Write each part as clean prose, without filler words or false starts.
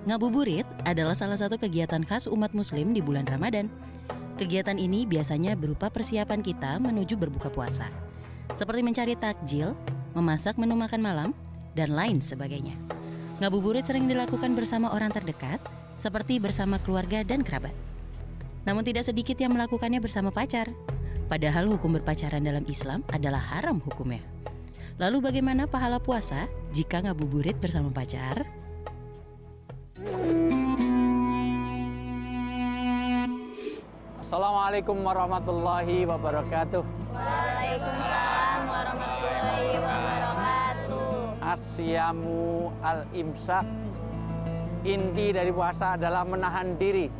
Ngabuburit adalah salah satu kegiatan khas umat muslim di bulan Ramadan. Kegiatan ini biasanya berupa persiapan kita menuju berbuka puasa, seperti mencari takjil, memasak menu makan malam, dan lain sebagainya. Ngabuburit sering dilakukan bersama orang terdekat, seperti bersama keluarga dan kerabat. Namun tidak sedikit yang melakukannya bersama pacar. Padahal hukum berpacaran dalam Islam adalah haram hukumnya. Lalu bagaimana pahala puasa jika ngabuburit bersama pacar? Assalamualaikum warahmatullahi wabarakatuh. Waalaikumsalam warahmatullahi wabarakatuh. Asyamu al-imsak. Inti dari puasa adalah menahan diri.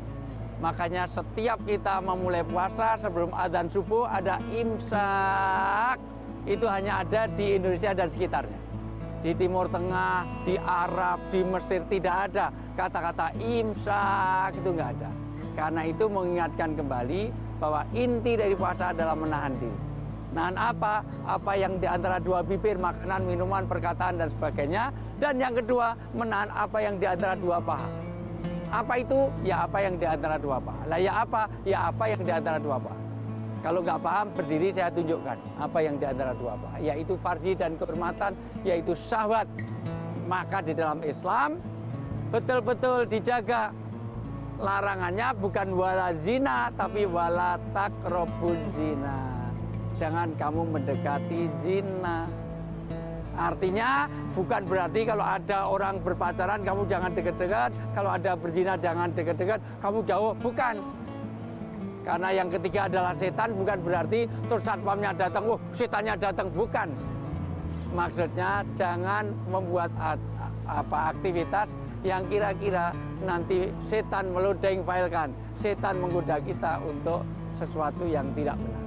Makanya setiap kita memulai puasa sebelum adzan subuh ada imsak. Itu hanya ada di Indonesia dan sekitarnya. Di Timur Tengah, di Arab, di Mesir tidak ada kata-kata imsak, itu nggak ada. Karena itu mengingatkan kembali bahwa inti dari puasa adalah menahan diri. Nahan apa? Apa yang di antara dua bibir, makanan, minuman, perkataan, dan sebagainya. Dan yang kedua, menahan apa yang di antara dua paha. Apa itu? Ya apa yang di antara dua paha. Lah ya apa? Ya apa yang di antara dua paha. Kalau nggak paham, berdiri saya tunjukkan apa yang di antara dua paha. Yaitu farji dan kehormatan, yaitu syahwat. Maka di dalam Islam, betul-betul dijaga. Larangannya bukan wala zina, tapi wala takrobuz zina. Jangan kamu mendekati zina. Artinya bukan berarti kalau ada orang berpacaran kamu jangan dekat-dekat, kalau ada berzina jangan dekat-dekat, kamu jauh. Bukan. Karena yang ketiga adalah setan, bukan berarti terus satpamnya datang, setannya datang. Bukan. Maksudnya jangan membuat aktivitas yang kira-kira nanti setan melodeng failkan, setan menggoda kita untuk sesuatu yang tidak benar.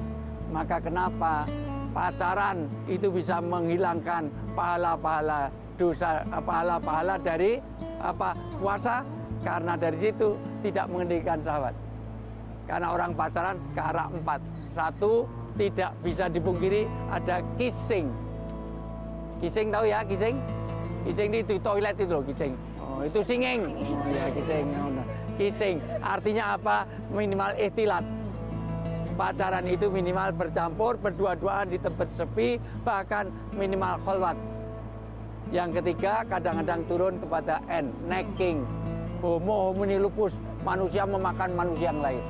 Maka kenapa pacaran itu bisa menghilangkan pahala-pahala dosa, pahala-pahala dari puasa? Karena dari situ tidak mengendalikan syahwat. Karena orang pacaran ke arah 4. Satu, tidak bisa dipungkiri ada kissing. Kissing tahu ya, kissing? Kissing itu toilet itu loh, kissing. Oh, itu singing. Oh ya, kissing. Kissing artinya apa? Minimal ihtilat. Pacaran itu minimal bercampur, berdua-duaan di tempat sepi, bahkan minimal kholwat. Yang ketiga, kadang-kadang turun kepada N, necking. Homo homini lupus, manusia memakan manusia yang lain.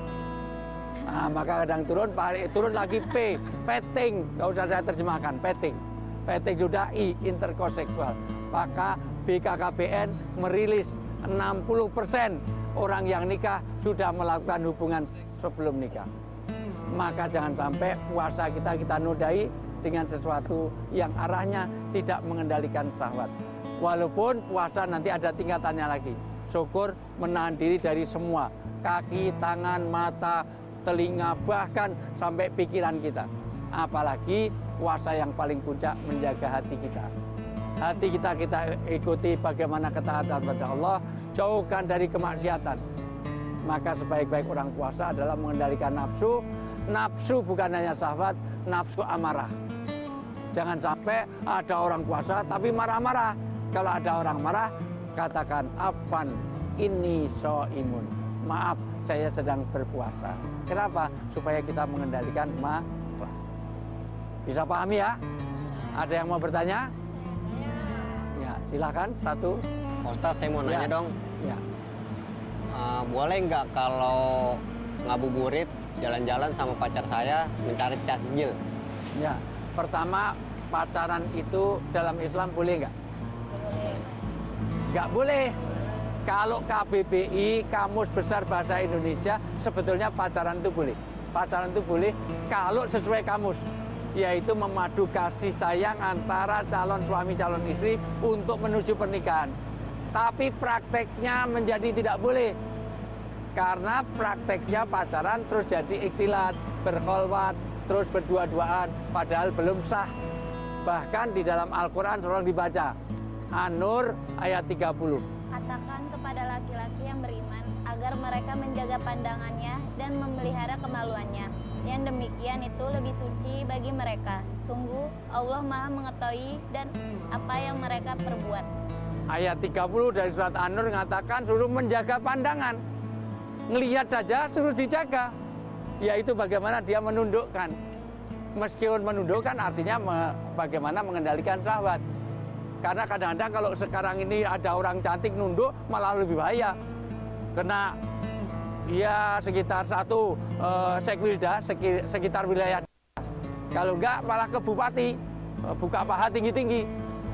Nah, maka kadang turun lagi P, petting. Nggak usah saya terjemahkan, petting. Petting sudah I, intercourse seksual. Maka BKKBN merilis 60% orang yang nikah sudah melakukan hubungan sebelum nikah. Maka jangan sampai puasa kita nodai dengan sesuatu yang arahnya tidak mengendalikan syahwat. Walaupun puasa nanti ada tingkatannya lagi. Syukur menahan diri dari semua. Kaki, tangan, mata, telinga, bahkan sampai pikiran kita. Apalagi puasa yang paling puncak menjaga hati kita. Hati kita ikuti bagaimana ketaatan pada Allah, jauhkan dari kemaksiatan. Maka sebaik-baik orang puasa adalah mengendalikan nafsu. Nafsu bukan hanya syahwat, nafsu amarah. Jangan sampai ada orang puasa tapi marah-marah. Kalau ada orang marah, katakan afan ini so'imun. Maaf, saya sedang berpuasa. Kenapa? Supaya kita mengendalikan marah. Bisa pahami ya? Ada yang mau bertanya? Ya, silakan satu. Ustaz, saya mau nanya dong. Ya. Boleh nggak kalau ngabuburit jalan-jalan sama pacar saya mencari takjil? Ya, pertama pacaran itu dalam Islam boleh nggak? Boleh. Nggak boleh. Kalau KBBI, Kamus Besar Bahasa Indonesia, sebetulnya pacaran itu boleh. Pacaran itu boleh kalau sesuai kamus, yaitu memadu kasih sayang antara calon suami calon istri untuk menuju pernikahan. Tapi prakteknya menjadi tidak boleh. Karena prakteknya pacaran terus jadi ikhtilat, berkholwat, terus berdua-duaan, padahal belum sah. Bahkan di dalam Al-Quran tolong dibaca. An-Nur ayat 30. Katakan kepada laki-laki yang beriman agar mereka menjaga pandangannya dan memelihara kemaluannya. Yang demikian itu lebih suci bagi mereka. Sungguh Allah Maha mengetahui dan apa yang mereka perbuat. Ayat 30 dari surat An-Nur mengatakan suruh menjaga pandangan. Ngelihat saja suruh dijaga. Yaitu bagaimana dia menundukkan. Meskipun menundukkan artinya bagaimana mengendalikan syahwat. Karena kadang-kadang kalau sekarang ini ada orang cantik nunduk malah lebih bahaya. Kena ya sekitar satu sekwilda, sekitar wilayah. Kalau enggak malah ke bupati, buka paha tinggi-tinggi.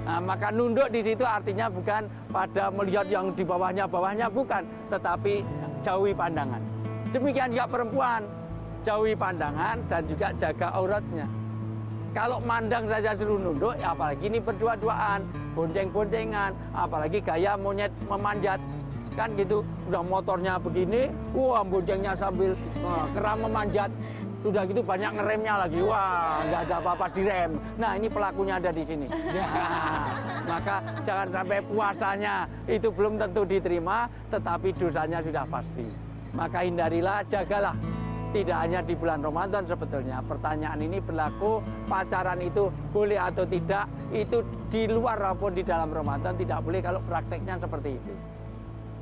Nah, maka nunduk di situ artinya bukan pada melihat yang di bawahnya bukan, tetapi jauhi pandangan. Demikian juga perempuan, jauhi pandangan dan juga jaga auratnya. Kalau mandang saja suruh nunduk, ya apalagi ini berdua-duaan, bonceng-boncengan, apalagi gaya monyet memanjat. Kan gitu, udah motornya begini, wah boncengnya sambil keram memanjat. Sudah gitu banyak ngeremnya lagi, wah nggak ada apa-apa direm. Nah ini pelakunya ada di sini. Ya, maka jangan sampai puasanya itu belum tentu diterima, tetapi dosanya sudah pasti. Maka hindarilah, jagalah. Tidak hanya di bulan Ramadan sebetulnya. Pertanyaan ini berlaku, pacaran itu boleh atau tidak, itu di luar maupun di dalam Ramadan tidak boleh kalau prakteknya seperti itu.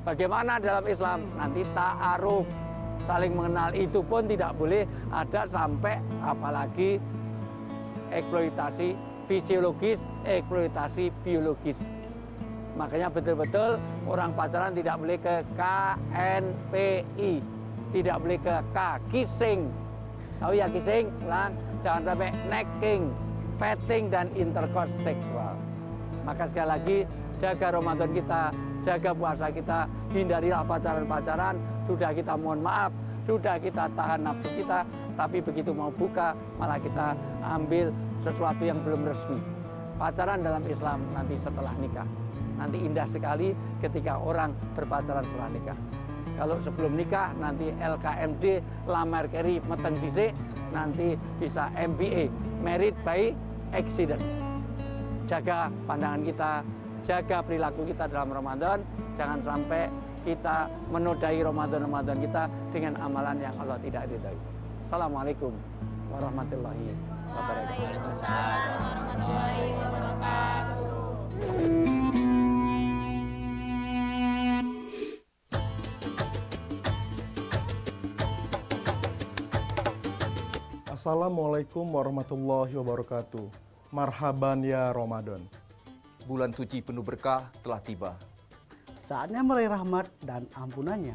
Bagaimana dalam Islam? Nanti ta'aruf, saling mengenal itu pun tidak boleh ada sampai apalagi eksploitasi fisiologis, eksploitasi biologis. Makanya betul-betul orang pacaran tidak boleh ke KNPI, tidak boleh ke kissing. Tahu ya kissing? Ulang, jangan sampai necking, petting dan intercourse seksual. Maka sekali lagi jaga Ramadan kita, jaga puasa kita, hindarilah pacaran-pacaran. Sudah kita mohon maaf, sudah kita tahan nafsu kita, tapi begitu mau buka malah kita ambil sesuatu yang belum resmi. Pacaran dalam Islam nanti setelah nikah. Nanti indah sekali ketika orang berpacaran setelah nikah. Kalau sebelum nikah nanti LKMD, lamar keri meteng dhisik, nanti bisa MBA, married by accident. Jaga pandangan kita, jaga perilaku kita dalam Ramadan, jangan sampai kita menodai Ramadan kita dengan amalan yang Allah tidak ridhai. Assalamualaikum warahmatullahi wabarakatuh. Waalaikumsalam warahmatullahi wabarakatuh. Assalamualaikum warahmatullahi wabarakatuh. Marhaban ya Ramadan. Bulan suci penuh berkah telah tiba. Saatnya meraih rahmat dan ampunannya.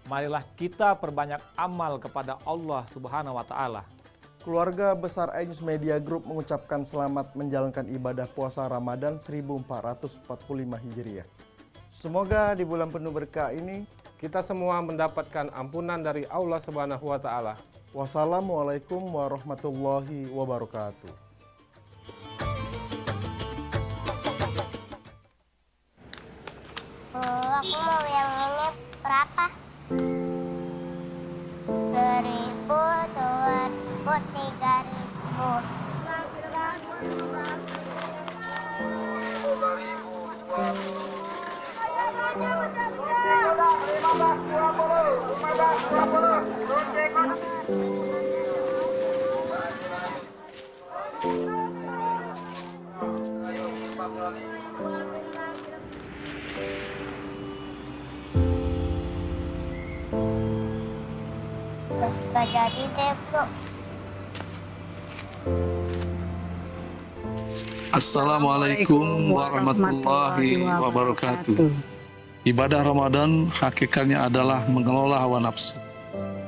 Marilah kita perbanyak amal kepada Allah Subhanahu wa Ta'ala. Keluarga besar iNews Media Group mengucapkan selamat menjalankan ibadah puasa Ramadan 1445 Hijriah. Semoga di bulan penuh berkah ini kita semua mendapatkan ampunan dari Allah Subhanahu wa Ta'ala. Wassalamualaikum warahmatullahi wabarakatuh. Aku mau yang ini berapa? 1.000, 2.000. Gak jadi deh, bro. Assalamualaikum warahmatullahi wabarakatuh. Ibadah Ramadan hakikatnya adalah mengelola hawa nafsu.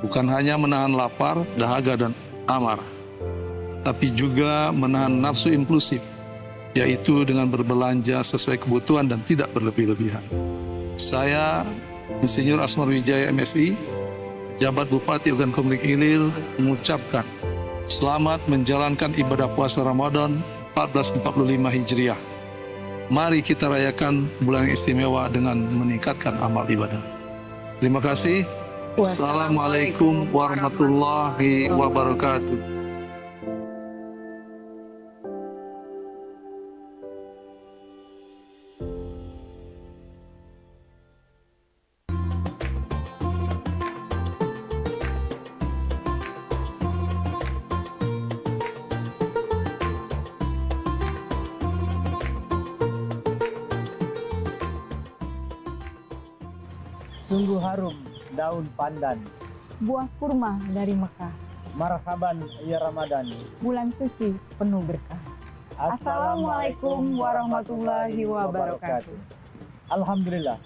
Bukan hanya menahan lapar, dahaga, dan amarah, tapi juga menahan nafsu impulsif, yaitu dengan berbelanja sesuai kebutuhan dan tidak berlebih-lebihan. Saya, Insinyur Asmar Wijaya MSI, Jabat Bupati Ogan Komering Ilir, mengucapkan selamat menjalankan ibadah puasa Ramadan 1445 Hijriah. Mari kita rayakan bulan istimewa dengan meningkatkan amal ibadah. Terima kasih. Wassalamualaikum warahmatullahi wabarakatuh. Sungguh harum daun pandan, buah kurma dari Mekah. marhaban ya Ramadan, bulan suci penuh berkah. Assalamualaikum warahmatullahi wabarakatuh. Alhamdulillah,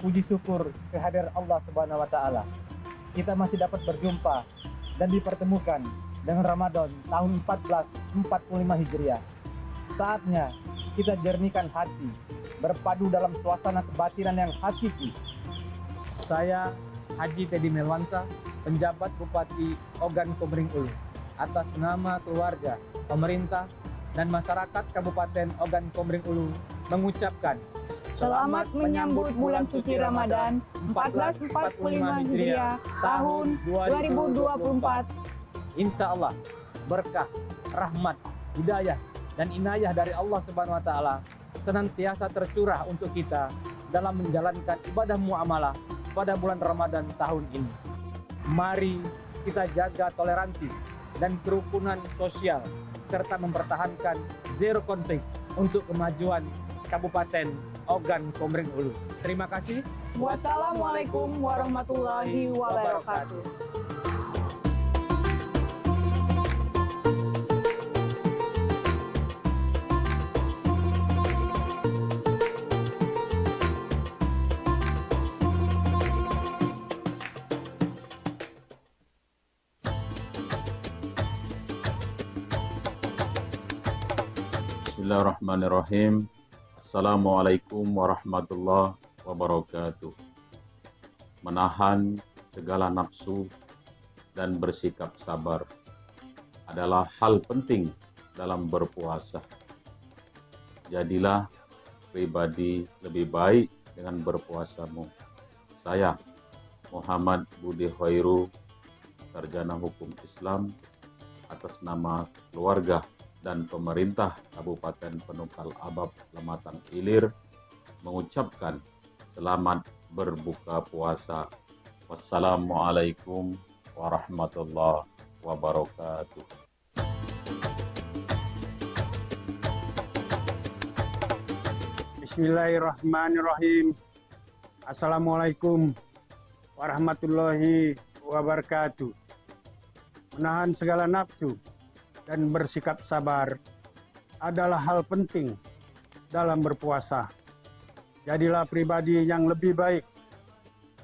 puji syukur kehadiran Allah Subhanahu wa Ta'ala. Kita masih dapat berjumpa dan dipertemukan dengan Ramadan tahun 1445 Hijriah. Saatnya kita jernihkan hati, berpadu dalam suasana kebatinan yang hakiki. Saya Haji Teddy Melwansa, penjabat Bupati Ogan Komering Ulu, atas nama keluarga, pemerintah, dan masyarakat Kabupaten Ogan Komering Ulu mengucapkan Selamat menyambut bulan suci Ramadan 1445 Hijriah tahun 2024. Insya Allah berkah, rahmat, hidayah, dan inayah dari Allah Subhanahu wa Ta'ala senantiasa tercurah untuk kita dalam menjalankan ibadah muamalah pada bulan Ramadan tahun ini. Mari kita jaga toleransi dan kerukunan sosial serta mempertahankan zero konflik untuk kemajuan Kabupaten Ogan Komering Ulu. Terima kasih. Wassalamualaikum warahmatullahi wabarakatuh. Bismillahirrahmanirrahim. Assalamualaikum warahmatullahi wabarakatuh. Menahan segala nafsu dan bersikap sabar adalah hal penting dalam berpuasa. Jadilah pribadi lebih baik dengan berpuasamu. Saya, Muhammad Budi Khairu, Sarjana Hukum Islam, atas nama keluarga dan pemerintah Kabupaten Penukal Abab Lematang Ilir mengucapkan selamat berbuka puasa. Wassalamualaikum warahmatullahi wabarakatuh. Bismillahirrahmanirrahim. Assalamualaikum warahmatullahi wabarakatuh. Menahan segala nafsu dan bersikap sabar adalah hal penting dalam berpuasa. Jadilah pribadi yang lebih baik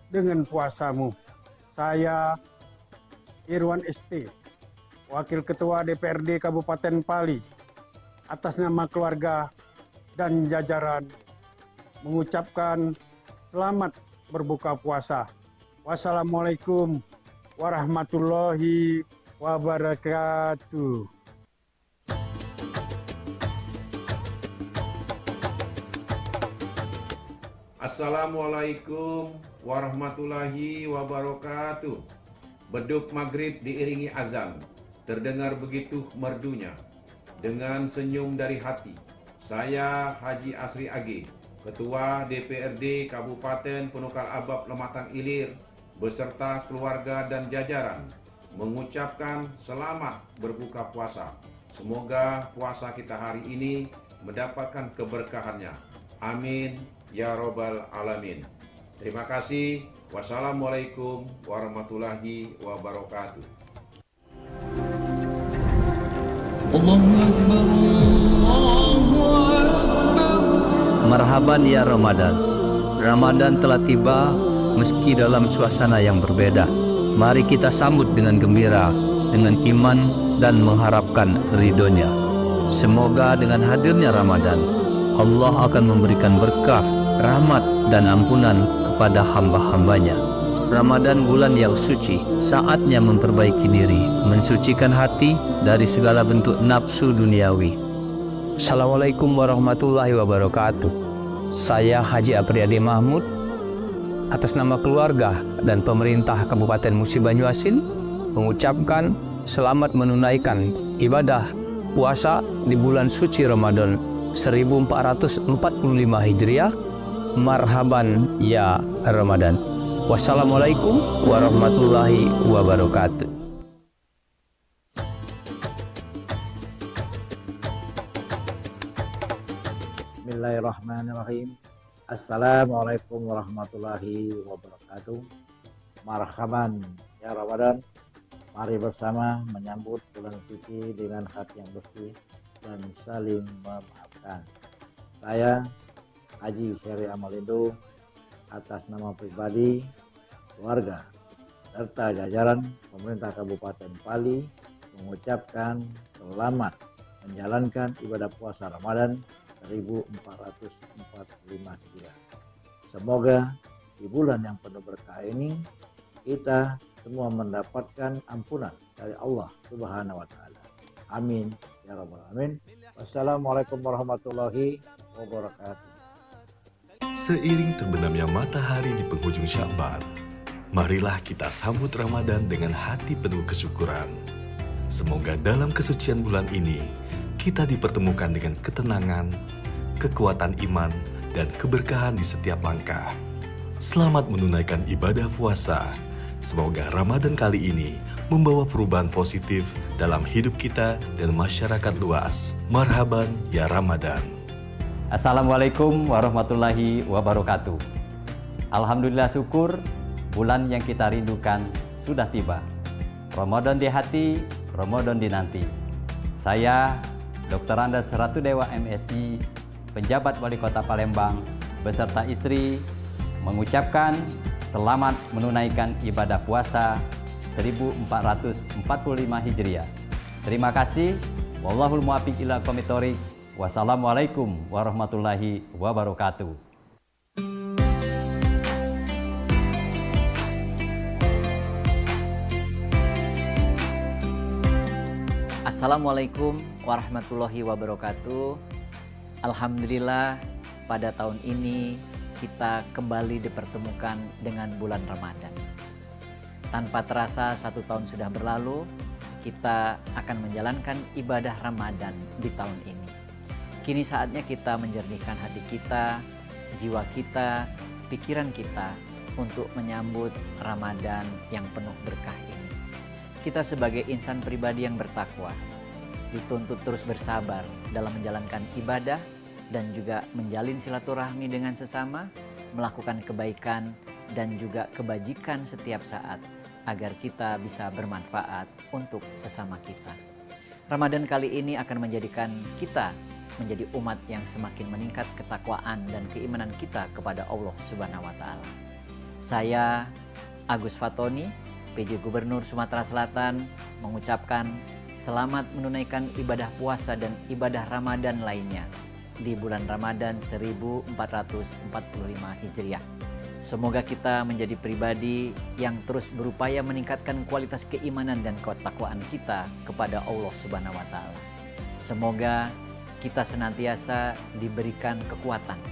dengan puasamu. Saya Irwan ST, Wakil Ketua DPRD Kabupaten Pali, atas nama keluarga dan jajaran mengucapkan selamat berbuka puasa. Wassalamualaikum warahmatullahi wabarakatuh. Assalamualaikum warahmatullahi wabarakatuh. Beduk maghrib diiringi azan, terdengar begitu merdunya. Dengan senyum dari hati, saya Haji Asri AG, Ketua DPRD Kabupaten Penukal Abab Lematang Ilir, beserta keluarga dan jajaran, mengucapkan selamat berbuka puasa. Semoga puasa kita hari ini mendapatkan keberkahannya. Amin ya robbal alamin. Terima kasih. Wassalamualaikum warahmatullahi wabarakatuh. Marhaban ya Ramadan. Ramadan telah tiba meski dalam suasana yang berbeda. Mari kita sambut dengan gembira, dengan iman dan mengharapkan ridhonya. Semoga dengan hadirnya Ramadan, Allah akan memberikan berkah, rahmat dan ampunan kepada hamba-hambanya. Ramadan bulan yang suci, saatnya memperbaiki diri, mensucikan hati dari segala bentuk nafsu duniawi. Assalamualaikum warahmatullahi wabarakatuh. Saya Haji Apriyadi Mahmud, atas nama keluarga dan pemerintah Kabupaten Musi Banyuasin mengucapkan selamat menunaikan ibadah puasa di bulan suci Ramadan 1445 Hijriah. Marhaban ya Ramadan. Wassalamualaikum warahmatullahi wabarakatuh. Bismillahirrahmanirrahim. Assalamualaikum warahmatullahi wabarakatuh. Marhaban ya Ramadan. Mari bersama menyambut bulan suci dengan hati yang bersih dan saling memaafkan. Saya Haji Syari Amalindo atas nama pribadi, keluarga, serta jajaran pemerintah Kabupaten Pali mengucapkan selamat menjalankan ibadah puasa Ramadan 1445 Hijriah. Semoga di bulan yang penuh berkah ini kita semua mendapatkan ampunan dari Allah Subhanahu wa taala. Amin ya rabbal alamin. Wassalamualaikum warahmatullahi wabarakatuh. Seiring terbenamnya matahari di penghujung Sya'ban, marilah kita sambut Ramadan dengan hati penuh kesyukuran. Semoga dalam kesucian bulan ini kita dipertemukan dengan ketenangan, kekuatan iman, dan keberkahan di setiap langkah. Selamat menunaikan ibadah puasa. Semoga Ramadan kali ini membawa perubahan positif dalam hidup kita dan masyarakat luas. Marhaban ya Ramadan. Assalamualaikum warahmatullahi wabarakatuh. Alhamdulillah syukur bulan yang kita rindukan sudah tiba. Ramadan di hati, Ramadan dinanti. Saya Dr. Andes Ratu Dewa MSI, penjabat Wali Kota Palembang beserta istri mengucapkan selamat menunaikan ibadah puasa 1445 Hijriah. Terima kasih. Wallahul muwaffiq ila aqwamit thoriq. Wassalamualaikum warahmatullahi wabarakatuh. Assalamualaikum warahmatullahi wabarakatuh. Alhamdulillah pada tahun ini kita kembali dipertemukan dengan bulan Ramadan. Tanpa terasa 1 tahun sudah berlalu, kita akan menjalankan ibadah Ramadan di tahun ini. Kini saatnya kita menjernihkan hati kita, jiwa kita, pikiran kita untuk menyambut Ramadan yang penuh berkah ini. Kita sebagai insan pribadi yang bertakwa dituntut terus bersabar dalam menjalankan ibadah dan juga menjalin silaturahmi dengan sesama, melakukan kebaikan dan juga kebajikan setiap saat agar kita bisa bermanfaat untuk sesama kita. Ramadan kali ini akan menjadikan kita menjadi umat yang semakin meningkat ketakwaan dan keimanan kita kepada Allah Subhanahu wa taala. Saya Agus Fatoni, PJ Gubernur Sumatera Selatan, mengucapkan selamat menunaikan ibadah puasa dan ibadah Ramadan lainnya di bulan Ramadan 1445 Hijriah. Semoga kita menjadi pribadi yang terus berupaya meningkatkan kualitas keimanan dan ketakwaan kita kepada Allah Subhanahu wa taala. Semoga kita senantiasa diberikan kekuatan,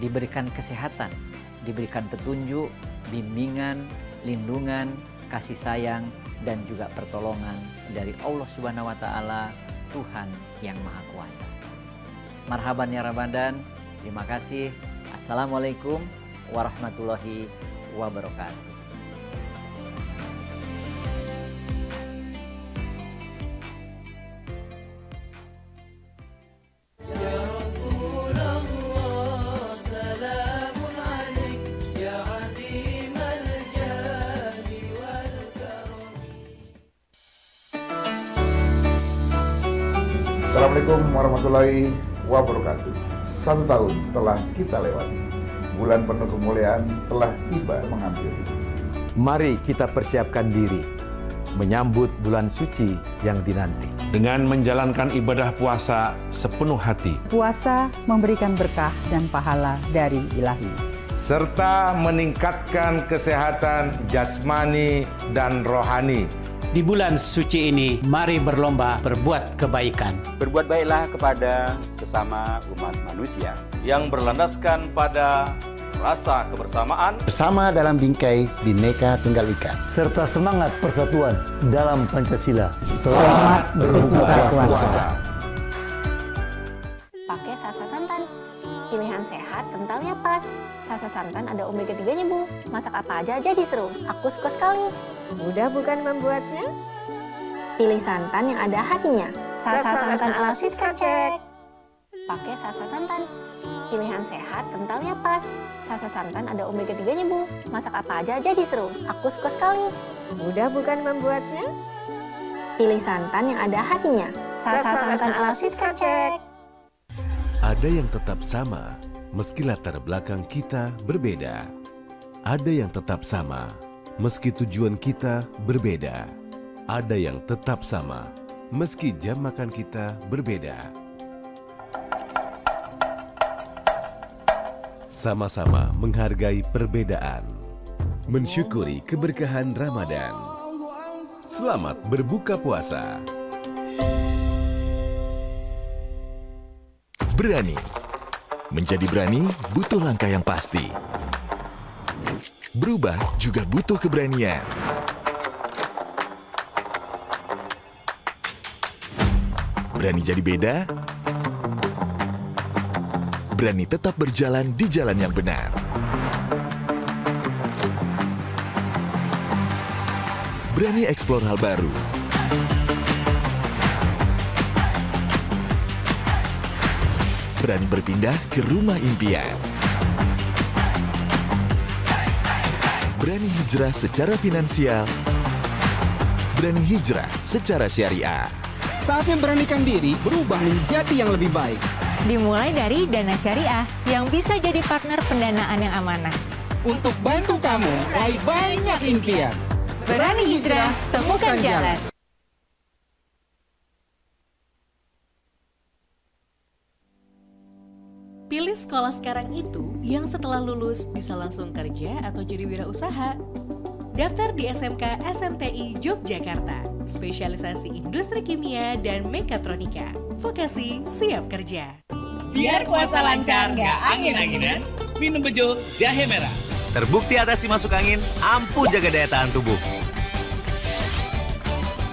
diberikan kesehatan, diberikan petunjuk, bimbingan, lindungan, kasih sayang, dan juga pertolongan dari Allah Subhanahu wa taala, Tuhan yang Maha Kuasa. Marhaban ya Ramadan. Terima kasih. Assalamualaikum warahmatullahi wabarakatuh. Assalamualaikum warahmatullahi wabarakatuh. 1 tahun telah kita lewati. Bulan penuh kemuliaan telah tiba menghampiri. Mari kita persiapkan diri menyambut bulan suci yang dinanti. Dengan menjalankan ibadah puasa sepenuh hati. Puasa memberikan berkah dan pahala dari Ilahi. Serta meningkatkan kesehatan jasmani dan rohani. Di bulan suci ini, mari berlomba berbuat kebaikan. Berbuat baiklah kepada sesama umat manusia. Yang berlandaskan pada rasa kebersamaan. Bersama dalam bingkai Bhinneka Tunggal Ika. Serta semangat persatuan dalam Pancasila. Selamat berbuka puasa. Pakai sasa santan. Pilihan sehat, kentalnya pas. Sasa santan ada omega 3-nya, Bu. Masak apa aja jadi seru. Aku suka sekali. Mudah bukan membuatnya? Pilih santan yang ada hatinya. Sasa santan ala Siska Cek. Pakai sasa santan. Pilihan sehat, kentalnya pas. Sasa santan ada omega 3-nya, Bu. Masak apa aja jadi seru. Aku suka sekali. Mudah bukan membuatnya? Pilih santan yang ada hatinya. Sasa santan ala Siska Cek. Ada yang tetap sama, meski latar belakang kita berbeda. Ada yang tetap sama, meski tujuan kita berbeda. Ada yang tetap sama, meski jam makan kita berbeda. Sama-sama menghargai perbedaan, mensyukuri keberkahan Ramadan. Selamat berbuka puasa. Berani. Menjadi berani butuh langkah yang pasti. Berubah juga butuh keberanian. Berani jadi beda. Berani tetap berjalan di jalan yang benar. Berani eksplor hal baru. Berani berpindah ke rumah impian. Berani hijrah secara finansial. Berani hijrah secara syariah. Saatnya beranikan diri berubah menjadi yang lebih baik. Dimulai dari Dana Syariah yang bisa jadi partner pendanaan yang amanah. Untuk bantu kamu raih banyak impian. Berani hijrah, temukan jalan. Pilih sekolah sekarang itu yang setelah lulus bisa langsung kerja atau jadi wirausaha. Daftar di SMK SMTI Yogyakarta, spesialisasi industri kimia dan mekatronika. Vokasi siap kerja. Biar puasa lancar, nggak angin-anginan, minum bejo jahe merah. Terbukti atasi masuk angin, ampuh jaga daya tahan tubuh.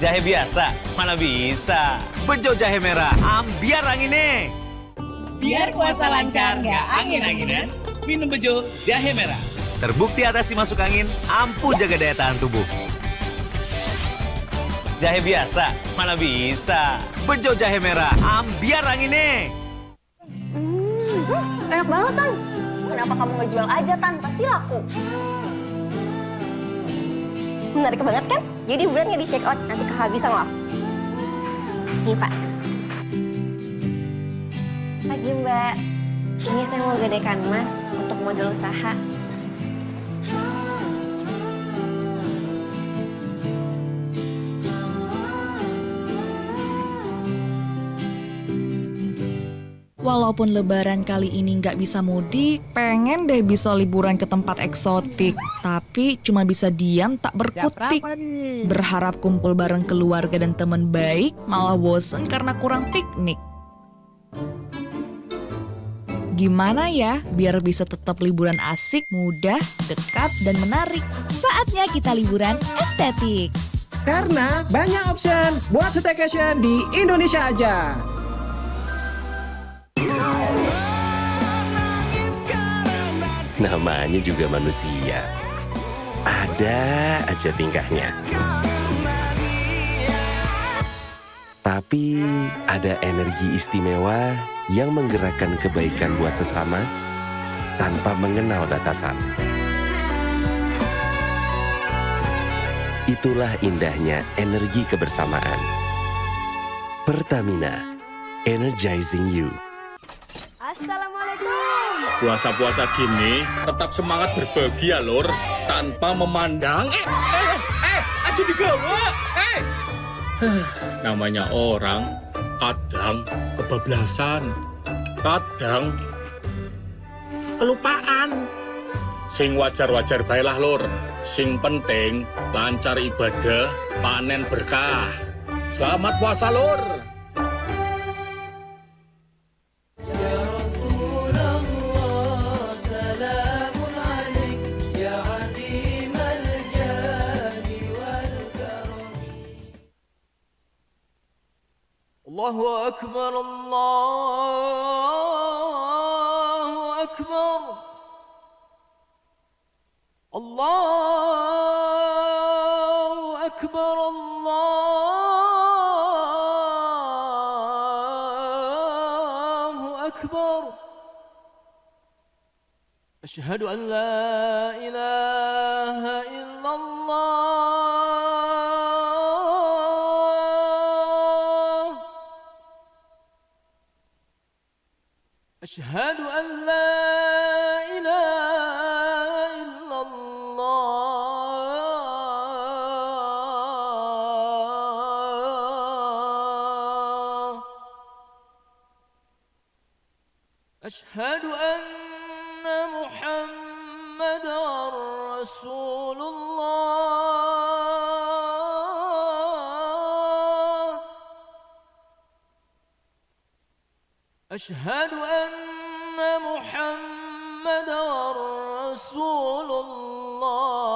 Jahe biasa, mana bisa. Bejo jahe merah, ambiar anginnya. Biar puasa lancar, nggak angin-anginan, minum bejo jahe merah. Terbukti atasi masuk angin, ampuh jaga daya tahan tubuh. Jahe biasa, mana bisa. Bejo jahe merah, ambiar anginnya. Enak banget, Tan. Kenapa kamu nggak jual aja, Tan? Pasti laku. Menarik banget kan? Jadi brandnya di check out, nanti kehabisan loh. Nih, Pak. Pagi, Mbak. Ini saya mau gadekan Mas untuk modal usaha. Walaupun lebaran kali ini nggak bisa mudik, pengen deh bisa liburan ke tempat eksotik. Tapi cuma bisa diam tak berkutik. Berharap kumpul bareng keluarga dan teman baik, malah bosen karena kurang piknik. Gimana ya biar bisa tetap liburan asik, mudah, dekat, dan menarik? Saatnya kita liburan estetik. Karena banyak option buat staycation di Indonesia aja. Namanya juga manusia. Ada aja tingkahnya. Tapi ada energi istimewa yang menggerakkan kebaikan buat sesama tanpa mengenal batasan. Itulah indahnya energi kebersamaan. Pertamina, energizing you. Assalamualaikum. Puasa-puasa gini tetap semangat berbagi ya lor, tanpa memandang aja digawa. Namanya orang kadang kebablasan, kadang kelupaan. Sing wajar-wajar baiklah lor, sing penting lancar ibadah, panen berkah. Selamat puasa lor. Allahu Akbar, Allahu Akbar, Allahu Akbar, Allahu Akbar. أشهد أن لا إله إلا الله أشهد أن لا إله إلا الله أشهد أن محمد رسول الله أشهد أن محمد رسول الله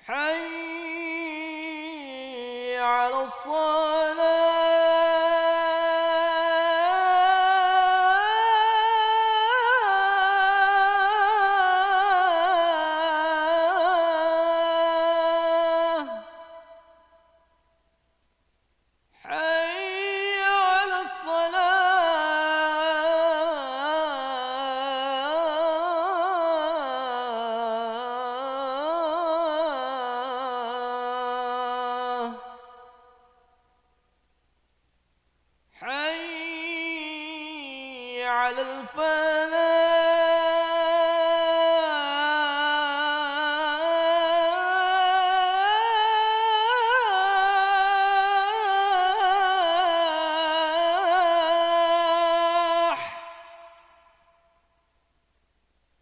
حي على الصلاة حي على الصلاة حي على الفلاح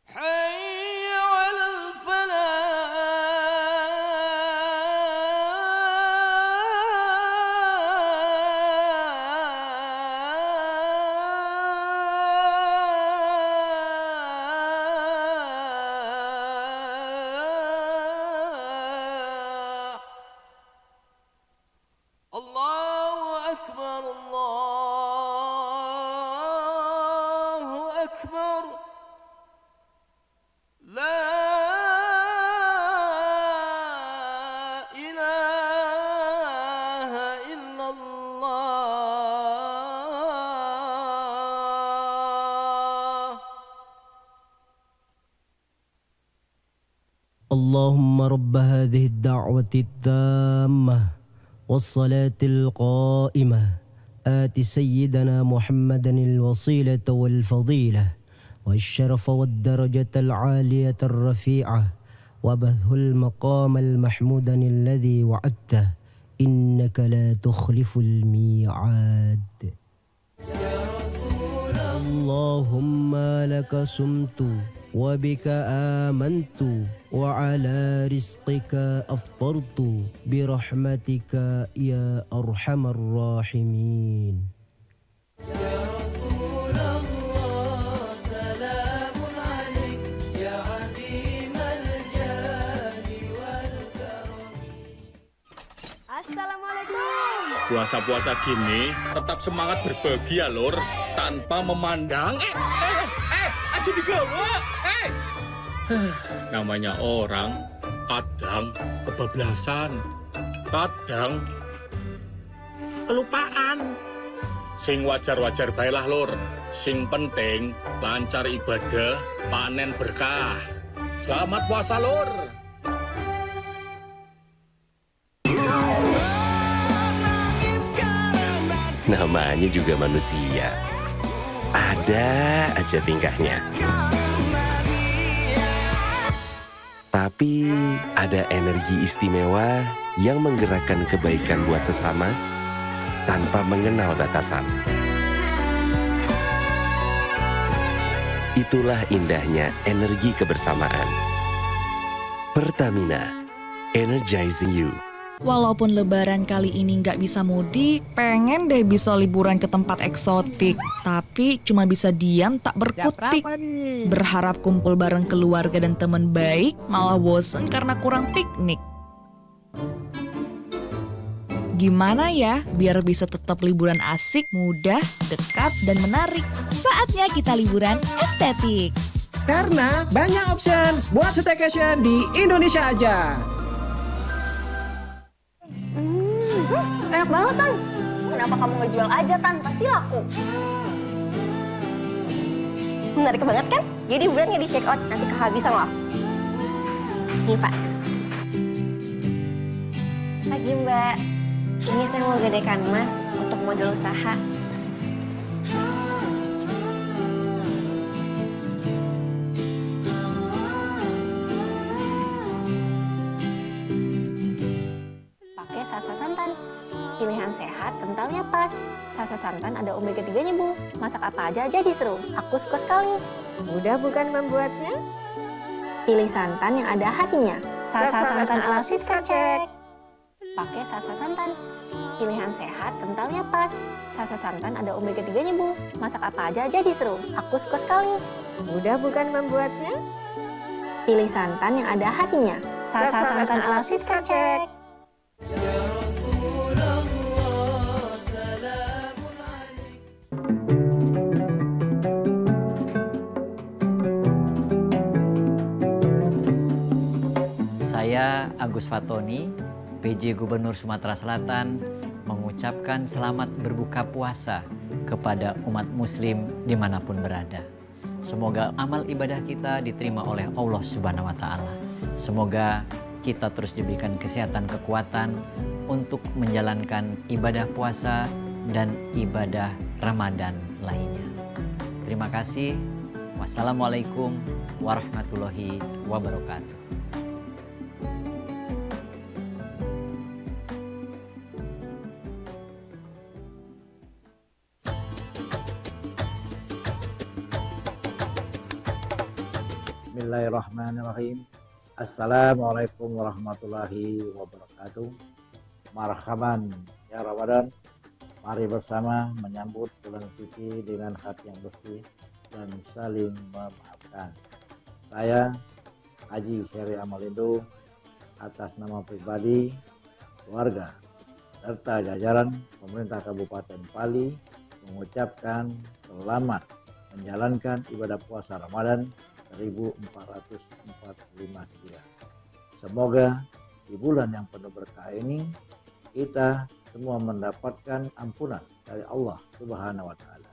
حي على الفلاح الله أكبر الله أكبر لا إله إلا الله اللهم رب هذه الدعوة التامة والصلاة القائمة آت سيدنا محمدا الوسيلة والفضيلة والشرف والدرجة العالية الرفيعة وبثه المقام المحمودا الذي وعدته إنك لا تخلف الميعاد اللهم لك سمت وبك آمنت وعلى رزقك أفطرت برحمتك يا أرحم الراحمين يا رسول الله سلام عليك يا عظيم الجاد والكرم. Assalamualaikum. Puasa-puasa gini tetap semangat berbagi ya lur, tanpa memandang aja digawa. Namanya orang kadang kebablasan, kadang kelupaan. Sing wajar-wajar bae lah lur. Sing penting lancar ibadah, panen berkah. Selamat puasa lur. Namanya juga manusia. Ada aja tingkahnya. Tapi ada energi istimewa yang menggerakkan kebaikan buat sesama tanpa mengenal batasan. Itulah indahnya energi kebersamaan. Pertamina, energizing you. Walaupun lebaran kali ini nggak bisa mudik, pengen deh bisa liburan ke tempat eksotik. Tapi cuma bisa diam tak berkutik. Berharap kumpul bareng keluarga dan teman baik, malah bosen karena kurang piknik. Gimana ya biar bisa tetap liburan asik, mudah, dekat, dan menarik? Saatnya kita liburan estetik. Karena banyak option buat staycation di Indonesia aja. Enak banget, Tan. Kenapa kamu nggak jual aja, Tan? Pasti laku. Menarik banget kan? Jadi bulan nggak di check out, nanti kehabisan loh. Nih, Pak. Pagi, Mbak. Ini saya mau gadekan Mas untuk modal usaha. Pakai Sasa Santan. Pilihan sehat, kentalnya pas. Sasa Santan ada omega 3-nya, Bu. Masak apa aja jadi seru. Aku suka sekali. Mudah bukan membuatnya? Pilih santan yang ada hatinya. Sasa Santan ala Siska Cek. Pakai Sasa Santan. Pilihan sehat, kentalnya pas. Sasa Santan ada omega 3-nya, Bu. Masak apa aja jadi seru. Aku suka sekali. Mudah bukan membuatnya? Pilih santan yang ada hatinya. Sasa Santan ala Siska Cek. Saya Agus Fatoni, PJ Gubernur Sumatera Selatan, mengucapkan selamat berbuka puasa kepada umat muslim dimanapun berada. Semoga amal ibadah kita diterima oleh Allah Subhanahu wa Ta'ala. Semoga kita terus diberikan kesehatan, kekuatan untuk menjalankan ibadah puasa dan ibadah Ramadan lainnya. Terima kasih. Wassalamualaikum warahmatullahi wabarakatuh. Bismillahirrahmanirrahim. Assalamualaikum warahmatullahi wabarakatuh. Marhaban ya Ramadan. Mari bersama menyambut bulan suci dengan hati yang bersih dan saling memaafkan. Saya Haji Syari Amalindo atas nama pribadi, keluarga, serta jajaran pemerintah Kabupaten Pali mengucapkan selamat menjalankan ibadah puasa Ramadan 1445 Hijriah. Semoga di bulan yang penuh berkah ini kita semua mendapatkan ampunan dari Allah Subhanahu wa Ta'ala.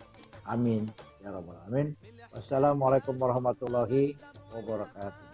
Amin ya rabbal alamin. Wassalamualaikum warahmatullahi wabarakatuh.